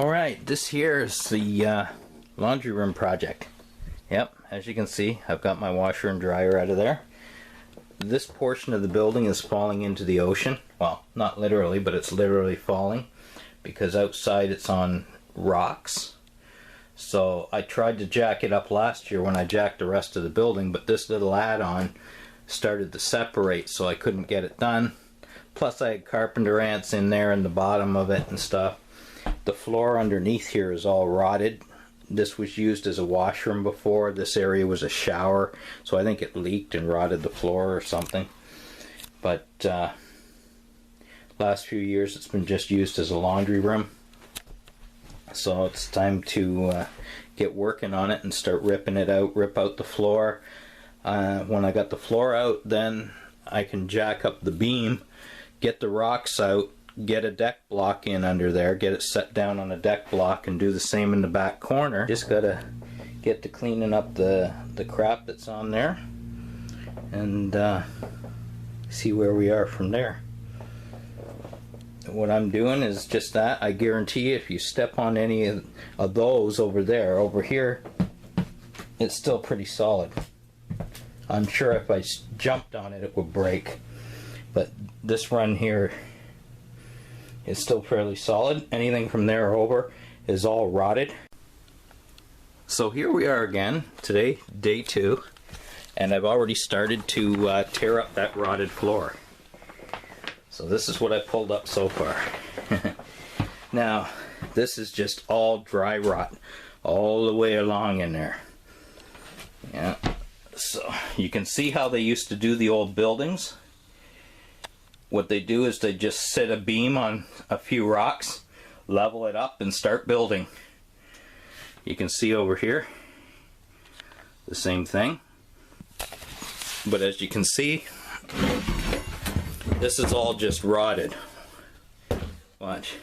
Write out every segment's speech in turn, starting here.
Alright, this here is the laundry room project. Yep, as you can see, I've got my washer and dryer out of there. This portion of the building is falling into the ocean. Well, not literally, but it's literally falling because outside it's on rocks. So I tried to jack it up last year when I jacked the rest of the building, but this little add-on started to separate, so I couldn't get it done. Plus I had carpenter ants in there in the bottom of it and stuff. The floor underneath here is all rotted. This was used as a washroom before. This area was a shower, so I think it leaked and rotted the floor or something. But last few years it's been just used as a laundry room. So it's time to get working on it and start ripping it out, rip out the floor. When I got the floor out, then I can jack up the beam, get the rocks out, get a deck block in under there, get it set down on a deck block, and do the same in the back corner. Just gotta get to cleaning up the crap that's on there and see where we are from there. What I'm doing is just that. I guarantee if you step on any of those over there, over here, it's still pretty solid. I'm sure if I jumped on it, it would break. But this run here is still fairly solid. Anything from there over is all rotted. So here we are again, today, day 2, and I've already started to tear up that rotted floor. So this is what I pulled up so far. Now, this is just all dry rot all the way along in there. Yeah, so you can see how they used to do the old buildings. What they do is they just set a beam on a few rocks, level it up, and start building. You can see over here the same thing. But as you can see, this is all just rotted. Watch.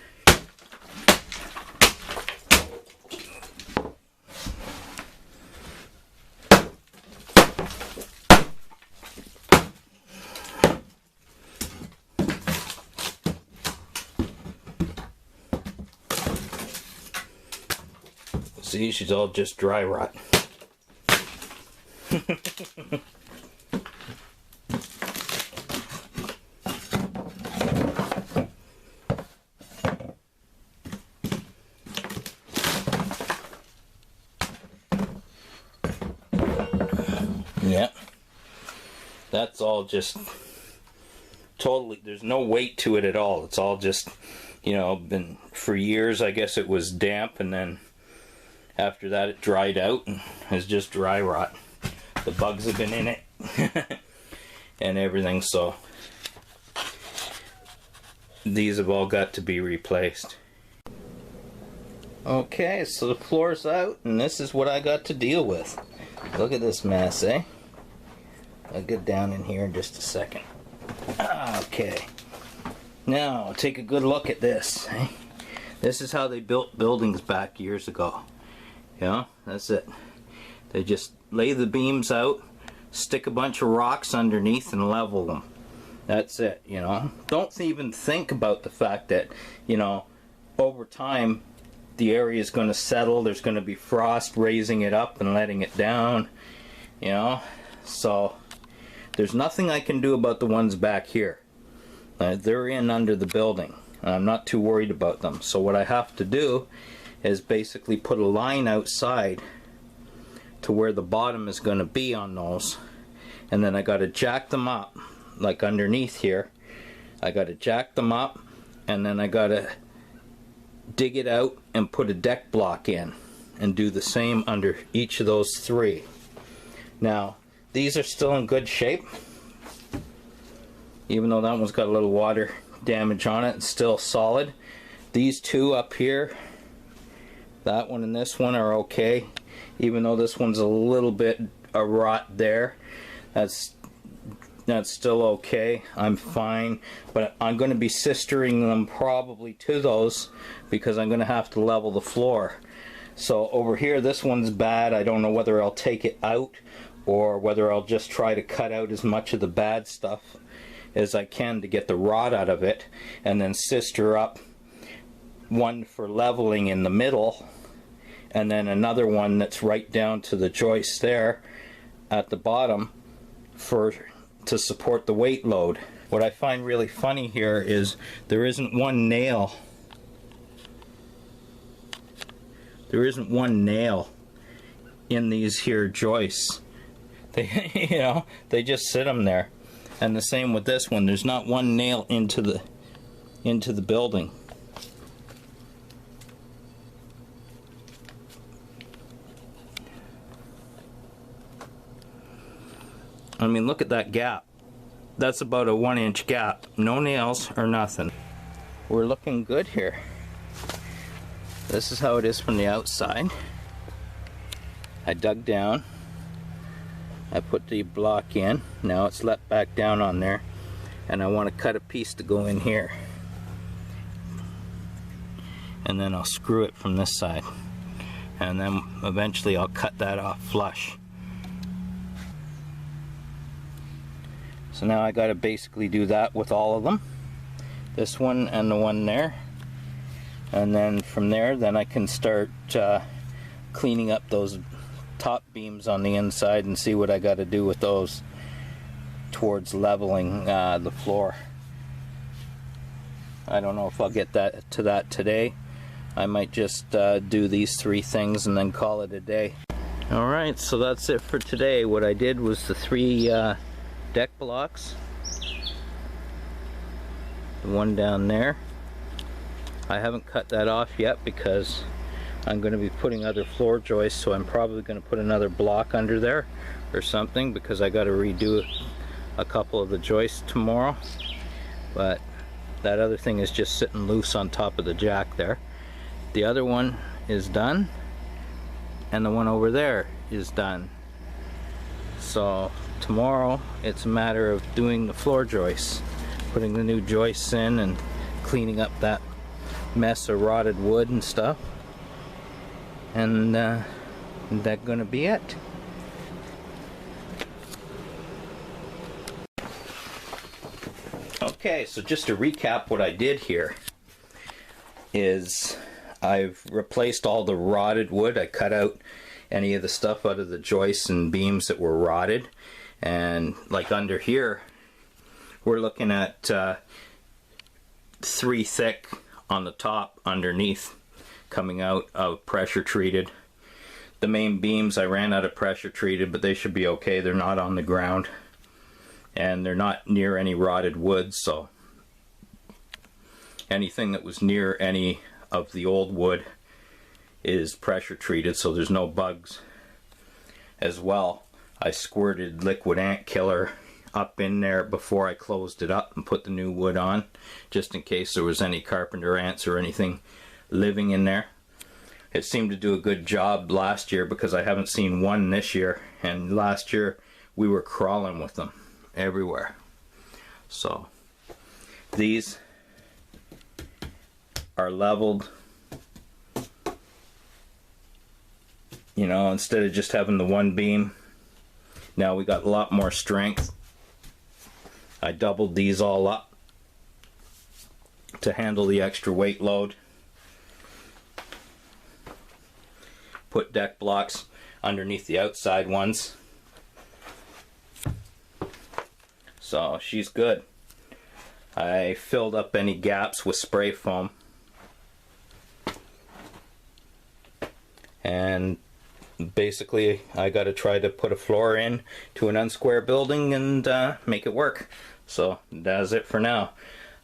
See, she's all just dry rot. Yeah, that's all just totally, there's no weight to it at all. It's all just, you know, been for years. I guess it was damp, and then after that it dried out and is just dry rot. The bugs have been in it and everything, so these have all got to be replaced. Okay, so the floor's out and this is what I got to deal with. Look at this mess, eh? I'll get down in here in just a second. Okay, now take a good look at this, eh? This is how they built buildings back years ago. You know, that's it. They just lay the beams out, stick a bunch of rocks underneath, and level them. That's it, you know. Don't even think about the fact that, you know, over time the area is going to settle. There's going to be frost raising it up and letting it down, you know. So there's nothing I can do about the ones back here. They're in under the building, and I'm not too worried about them. So what I have to do is basically put a line outside to where the bottom is going to be on those, and then I got to jack them up like underneath here. I got to jack them up, and then I got to dig it out and put a deck block in and do the same under each of those 3. Now these are still in good shape, even though that one's got a little water damage on it. It's still solid. These 2 up here, that one and this one, are okay, even though this one's a little bit a rot there. That's still okay. I'm fine, but I'm going to be sistering them probably to those because I'm going to have to level the floor. So over here, this one's bad. I don't know whether I'll take it out or whether I'll just try to cut out as much of the bad stuff as I can to get the rot out of it, and then sister up one for leveling in the middle, and then another one that's right down to the joist there at the bottom to support the weight load. What I find really funny here is there isn't one nail. There isn't one nail in these here joists. They, you know, they just sit them there. And the same with this one. There's not one nail into the building. I mean, look at that gap. That's about a 1-inch gap. No nails or nothing. We're looking good here. This is how it is from the outside. I dug down. I put the block in. Now it's let back down on there. And I want to cut a piece to go in here. And then I'll screw it from this side. And then eventually I'll cut that off flush. So now I got to basically do that with all of them. This one and the one there. And then from there, then I can start cleaning up those top beams on the inside and see what I got to do with those towards leveling the floor. I don't know if I'll get to that today. I might just do these 3 things and then call it a day. Alright, so that's it for today. What I did was the 3 deck blocks. The one down there. I haven't cut that off yet because I'm going to be putting other floor joists, so I'm probably going to put another block under there or something because I got to redo a couple of the joists tomorrow. But that other thing is just sitting loose on top of the jack there. The other one is done, and the one over there is done. So tomorrow it's a matter of doing the floor joists, putting the new joists in and cleaning up that mess of rotted wood and stuff, and that's gonna be it. Okay, so just to recap what I did here is I've replaced all the rotted wood. I cut out any of the stuff out of the joists and beams that were rotted, and like under here we're looking at 3 thick on the top underneath coming out of pressure treated. The main beams I ran out of pressure treated, but they should be okay. They're not on the ground and they're not near any rotted wood, so anything that was near any of the old wood is pressure treated, so there's no bugs. As well, I squirted liquid ant killer up in there before I closed it up and put the new wood on, just in case there was any carpenter ants or anything living in there. It seemed to do a good job last year because I haven't seen one this year, and last year we were crawling with them everywhere. So these are leveled, you know, instead of just having the one beam. Now we got a lot more strength. I doubled these all up to handle the extra weight load. Put deck blocks underneath the outside ones. So she's good. I filled up any gaps with spray foam. And basically I got to try to put a floor in to an unsquare building and make it work. So that's it for now.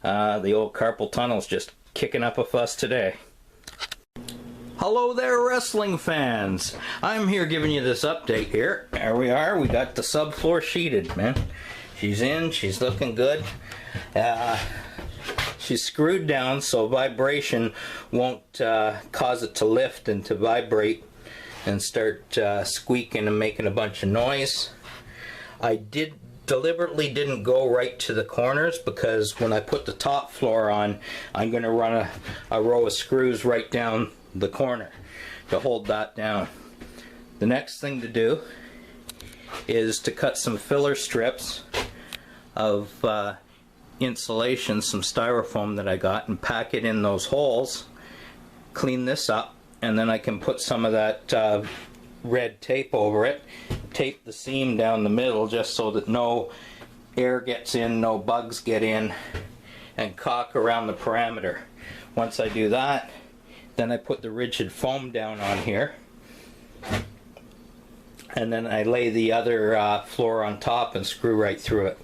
The old carpal tunnel's just kicking up a fuss today. Hello there, wrestling fans. I'm here giving you this update here. There we are. We got the subfloor sheeted, man. She's in. She's looking good. She's screwed down so vibration won't cause it to lift and to vibrate and start squeaking and making a bunch of noise. I deliberately didn't go right to the corners because when I put the top floor on, I'm going to run a row of screws right down the corner to hold that down. The next thing to do is to cut some filler strips of insulation, some styrofoam that I got, and pack it in those holes clean this up, and then I can put some of that red tape over it, tape the seam down the middle just so that no air gets in, no bugs get in, and caulk around the perimeter. Once I do that, then I put the rigid foam down on here, and then I lay the other floor on top and screw right through it.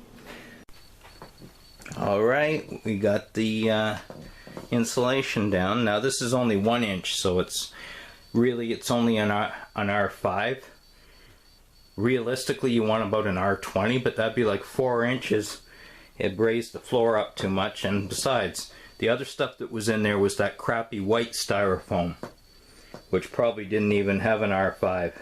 Alright, we got the insulation down. Now this is only 1 inch, so it's only an R5. Realistically you want about an R20, but that'd be like 4 inches. It raised the floor up too much, and besides, the other stuff that was in there was that crappy white styrofoam, which probably didn't even have an R5.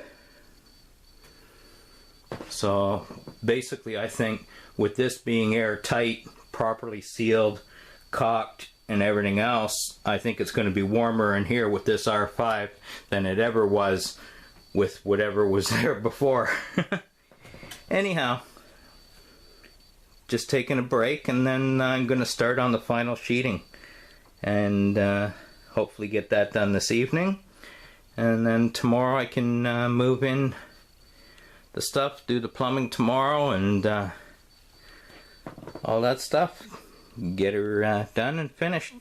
So basically I think with this being airtight, properly sealed, caulked, and everything else, I think it's going to be warmer in here with this R5 than it ever was with whatever was there before. Anyhow, just taking a break, and then I'm going to start on the final sheeting, and hopefully get that done this evening, and then tomorrow I can move in the stuff, do the plumbing tomorrow, and all that stuff, get her done and finished.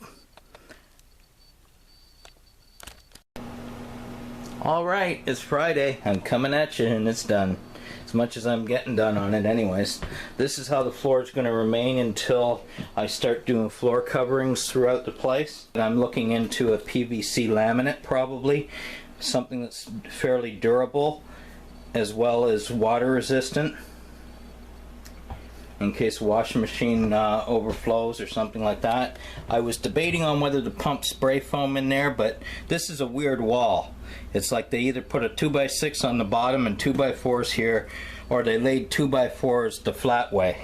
Alright, it's Friday. I'm coming at you, and it's done. As much as I'm getting done on it anyways. This is how the floor is going to remain until I start doing floor coverings throughout the place. And I'm looking into a PVC laminate, probably. Something that's fairly durable, as well as water resistant, in case the washing machine overflows or something like that. I was debating on whether to pump spray foam in there, but this is a weird wall. It's like they either put a 2x6 on the bottom and 2x4s here, or they laid 2x4s the flat way,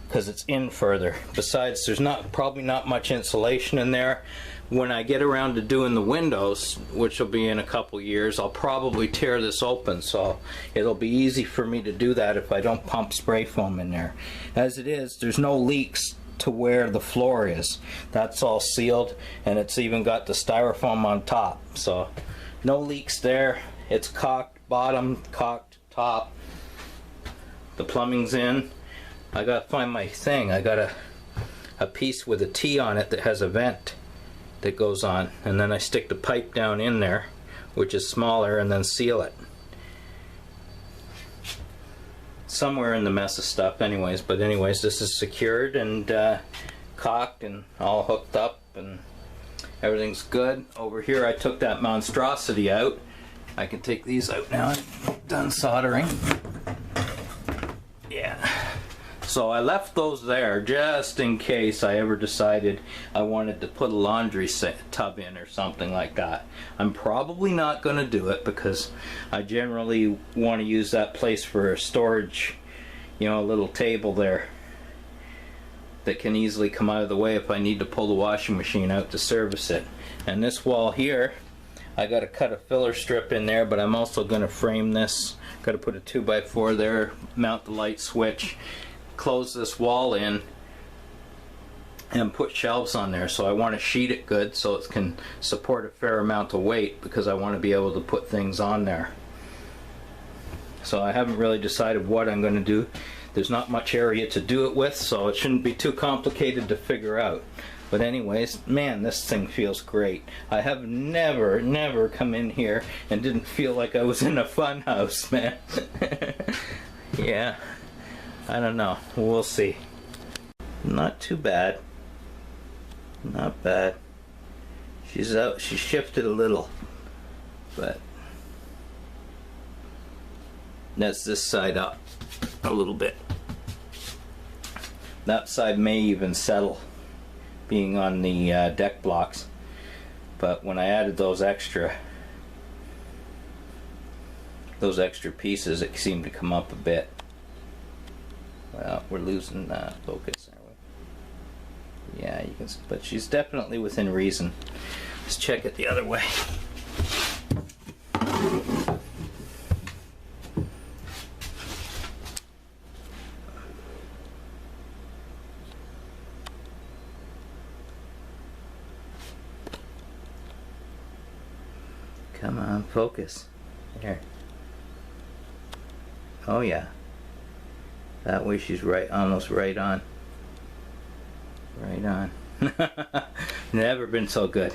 because it's in further. Besides, there's probably not much insulation in there. When I get around to doing the windows, which will be in a couple years, I'll probably tear this open, so it'll be easy for me to do that if I don't pump spray foam in there. As it is, there's no leaks to where the floor is. That's all sealed, and it's even got the styrofoam on top, so no leaks there. It's caulked bottom, caulked top. The plumbing's in. I gotta find my thing. I got a piece with a T on it that has a vent that goes on, and then I stick the pipe down in there, which is smaller, and then seal it. Somewhere in the mess of stuff anyways, but anyways, this is secured and caulked and all hooked up, and everything's good. Over here I took that monstrosity out. I can take these out now. I'm done soldering. Yeah. So I left those there just in case I ever decided I wanted to put a laundry tub in or something like that. I'm probably not going to do it because I generally want to use that place for storage, you know, a little table there that can easily come out of the way if I need to pull the washing machine out to service it. And this wall here, I got to cut a filler strip in there, but I'm also going to frame this. Got to put a 2x4 there, mount the light switch, close this wall in, and put shelves on there. So I want to sheet it good so it can support a fair amount of weight, because I want to be able to put things on there. So I haven't really decided what I'm going to do. There's not much area to do it with, so it shouldn't be too complicated to figure out. But anyways, man, this thing feels great. I have never come in here and didn't feel like I was in a fun house, man. Yeah, I don't know. We'll see. Not too bad. Not bad. She's out. She shifted a little, but that's this side up a little bit. That side may even settle, being on the deck blocks, but when I added those extra pieces, it seemed to come up a bit. Well, we're losing focus, aren't we? Yeah, you can, but she's definitely within reason. Let's check it the other way. Come on, focus. There. Oh yeah. That way she's right, almost right on. Right on. Never been so good.